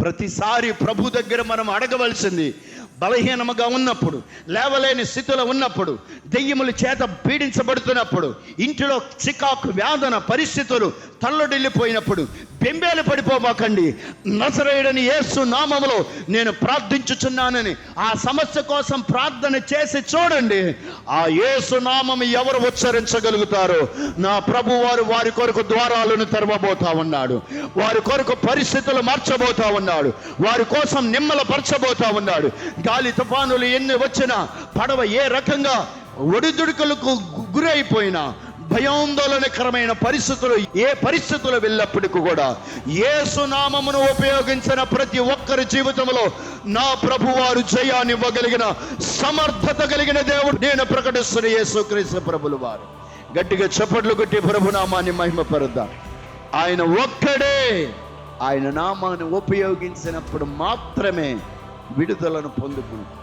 ప్రతిసారి ప్రభు దగ్గర మనం అడగవలసింది, బలహీనముగా ఉన్నప్పుడు, లేవలేని స్థితిలో ఉన్నప్పుడు, దెయ్యముల చేత పీడించబడుతున్నప్పుడు, ఇంటిలో చికాకు వేదన పరిస్థితులు తల్లడిల్లిపోయినప్పుడు బెంబేలు పడిపోమాకండి. నజరేయుడైన యేసు నామములో నేను ప్రార్థించుచున్నానని ఆ సమస్య కోసం ప్రార్థన చేసి చూడండి. ఆ యేసు నామము ఎవరు ఉచ్చరించగలుగుతారో నా ప్రభు వారి కొరకు ద్వారాలను తెరవబోతా ఉన్నాడు. వారి కొరకు పరిస్థితులు మార్చబోతా ఉన్నాడు. వారి కోసం నిమ్మలపరచబోతా ఉన్నాడు. గాలి తుఫానులు ఎన్ని వచ్చినా, పడవ ఏ రకంగా ఒడిదుడుకులకు గురైపోయినా, భయాందోళనకరమైన పరిస్థితులు ఏ పరిస్థితులు వెళ్ళినప్పటికీ కూడా యేసు నామమును ఉపయోగించిన ప్రతి ఒక్కరి జీవితంలో నా ప్రభువారు జయాన్నివ్వగలిగిన సమర్థత కలిగిన దేవుడు నేను ప్రకటిస్తున్న యేసుక్రీస్తు ప్రభుల వారు. గట్టిగా చప్పట్లు కొట్టి ప్రభు నామాన్ని మహిమపరుద్దాం. ఆయన ఒక్కడే, ఆయన నామాన్ని ఉపయోగించినప్పుడు మాత్రమే విడుదలను పొందుకుంటాం.